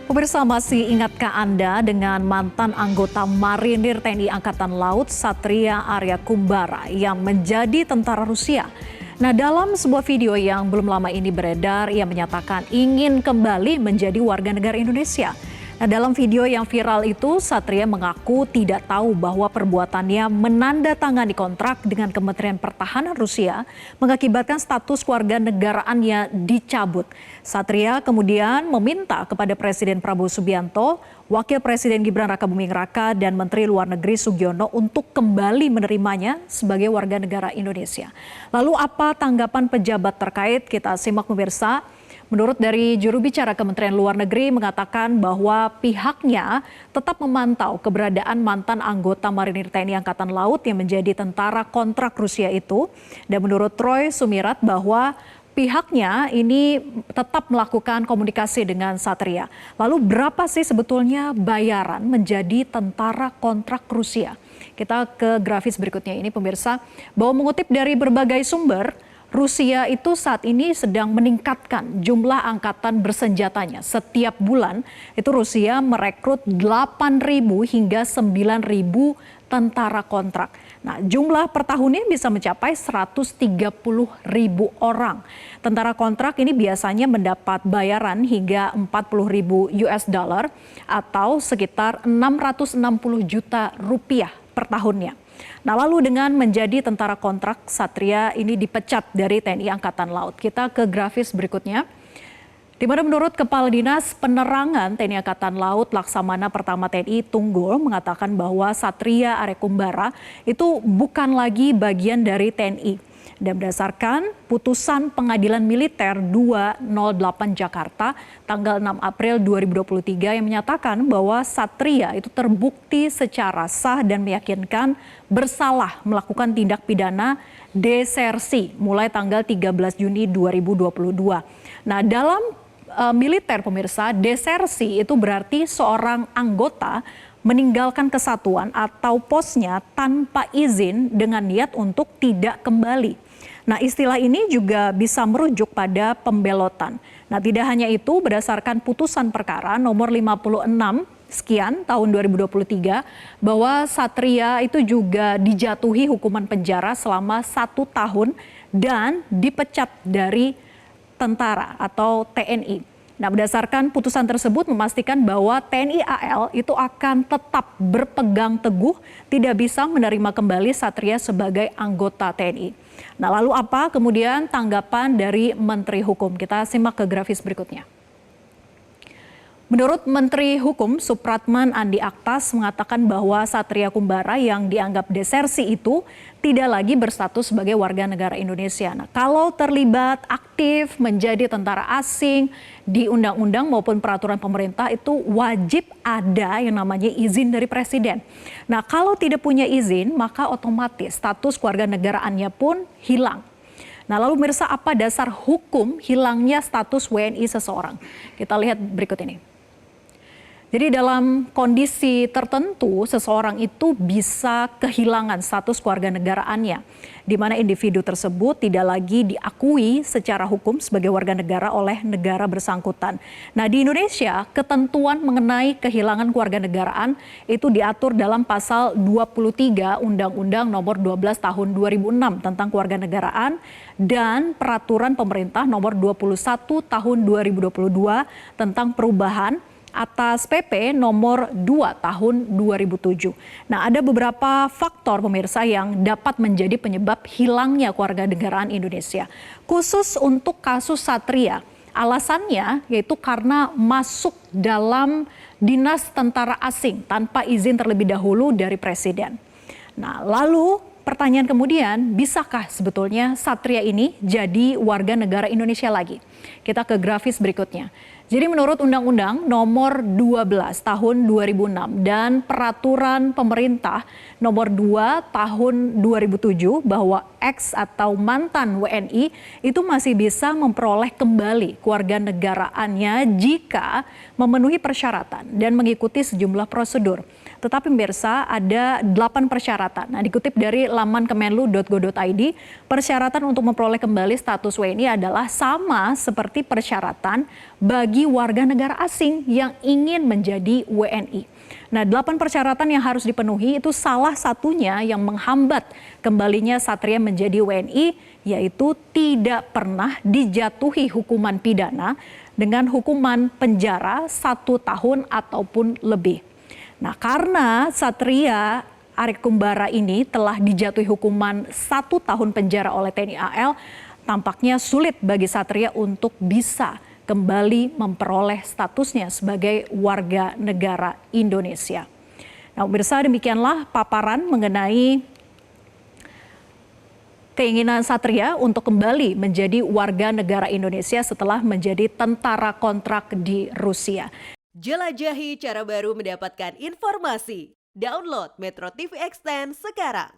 Pemirsa, masih ingatkah Anda dengan mantan anggota Marinir TNI Angkatan Laut Satria Arya Kumbara yang menjadi tentara Rusia? Nah, dalam sebuah video yang belum lama ini beredar, ia menyatakan ingin kembali menjadi warga negara Indonesia. Nah, dalam video yang viral itu, Satria mengaku tidak tahu bahwa perbuatannya menandatangani kontrak dengan Kementerian Pertahanan Rusia mengakibatkan status keluarga negaraannya dicabut. Satria kemudian meminta kepada Presiden Prabowo Subianto, Wakil Presiden Gibran Rakabuming Raka, dan Menteri Luar Negeri Sugiono untuk kembali menerimanya sebagai warga negara Indonesia. Lalu apa tanggapan pejabat terkait? Kita simak pemirsa. Menurut dari juru bicara Kementerian Luar Negeri mengatakan bahwa pihaknya tetap memantau keberadaan mantan anggota Marinir TNI Angkatan Laut yang menjadi tentara kontrak Rusia itu. Dan menurut Troy Sumirat bahwa pihaknya ini tetap melakukan komunikasi dengan Satria. Lalu berapa sih sebetulnya bayaran menjadi tentara kontrak Rusia? Kita ke grafis berikutnya ini pemirsa, bahwa mengutip dari berbagai sumber, Rusia itu saat ini sedang meningkatkan jumlah angkatan bersenjatanya. Setiap bulan itu Rusia merekrut 8.000 hingga 9.000 tentara kontrak. Nah, jumlah per tahunnya bisa mencapai 130.000 orang. Tentara kontrak ini biasanya mendapat bayaran hingga 40.000 US dollar atau sekitar 660 juta rupiah per tahunnya. Nah, lalu dengan menjadi tentara kontrak, Satria ini dipecat dari TNI Angkatan Laut. Kita ke grafis berikutnya, di mana menurut Kepala Dinas Penerangan TNI Angkatan Laut Laksamana Pertama TNI Tunggul mengatakan bahwa Satria Arya Kumbara itu bukan lagi bagian dari TNI. Dan berdasarkan putusan Pengadilan Militer 208 Jakarta tanggal 6 April 2023 yang menyatakan bahwa Satria itu terbukti secara sah dan meyakinkan bersalah melakukan tindak pidana desersi mulai tanggal 13 Juni 2022. Nah, dalam militer pemirsa, desersi itu berarti seorang anggota meninggalkan kesatuan atau posnya tanpa izin dengan niat untuk tidak kembali. Nah, istilah ini juga bisa merujuk pada pembelotan. Nah, tidak hanya itu, berdasarkan putusan perkara nomor 56 sekian tahun 2023 bahwa Satria itu juga dijatuhi hukuman penjara selama 1 tahun dan dipecat dari tentara atau TNI. Nah, berdasarkan putusan tersebut memastikan bahwa TNI AL itu akan tetap berpegang teguh tidak bisa menerima kembali Satria sebagai anggota TNI. Nah, lalu apa kemudian tanggapan dari Menteri Hukum? Kita simak ke grafis berikutnya. Menurut Menteri Hukum Supratman Andi Aktas mengatakan bahwa Satria Kumbara yang dianggap desersi itu tidak lagi berstatus sebagai warga negara Indonesia. Nah, kalau terlibat aktif menjadi tentara asing di undang-undang maupun peraturan pemerintah itu wajib ada yang namanya izin dari presiden. Nah, kalau tidak punya izin maka otomatis status keluarga negaraannya pun hilang. Nah, lalu pemirsa, apa dasar hukum hilangnya status WNI seseorang? Kita lihat berikut ini. Jadi dalam kondisi tertentu seseorang itu bisa kehilangan status kewarganegaraannya, di mana individu tersebut tidak lagi diakui secara hukum sebagai warga negara oleh negara bersangkutan. Nah, di Indonesia ketentuan mengenai kehilangan kewarganegaraan itu diatur dalam pasal 23 Undang-Undang Nomor 12 Tahun 2006 tentang kewarganegaraan dan Peraturan Pemerintah Nomor 21 Tahun 2022 tentang perubahan atas PP nomor 2 tahun 2007. Nah, ada beberapa faktor pemirsa yang dapat menjadi penyebab hilangnya kewarganegaraan Indonesia. Khusus untuk kasus Satria, alasannya yaitu karena masuk dalam dinas tentara asing tanpa izin terlebih dahulu dari presiden. Nah, lalu pertanyaan kemudian, bisakah sebetulnya Satria ini jadi warga negara Indonesia lagi? Kita ke grafis berikutnya. Jadi menurut Undang-Undang Nomor 12 Tahun 2006 dan Peraturan Pemerintah Nomor 2 Tahun 2007 bahwa ex atau mantan WNI itu masih bisa memperoleh kembali kewarganegaraannya jika memenuhi persyaratan dan mengikuti sejumlah prosedur. Tetapi pemirsa, ada 8 persyaratan. Nah, dikutip dari laman kemenlu.go.id, persyaratan untuk memperoleh kembali status WNI adalah sama seperti persyaratan bagi warga negara asing yang ingin menjadi WNI. Nah, 8 persyaratan yang harus dipenuhi itu salah satunya yang menghambat kembalinya Satria menjadi WNI, yaitu tidak pernah dijatuhi hukuman pidana dengan hukuman penjara 1 tahun ataupun lebih. Nah, karena Satria Arya Kumbara ini telah dijatuhi hukuman 1 tahun penjara oleh TNI AL, tampaknya sulit bagi Satria untuk bisa kembali memperoleh statusnya sebagai warga negara Indonesia. Nah, pemirsa, demikianlah paparan mengenai keinginan Satria untuk kembali menjadi warga negara Indonesia setelah menjadi tentara kontrak di Rusia. Jelajahi cara baru mendapatkan informasi. Download Metro TV Extend sekarang.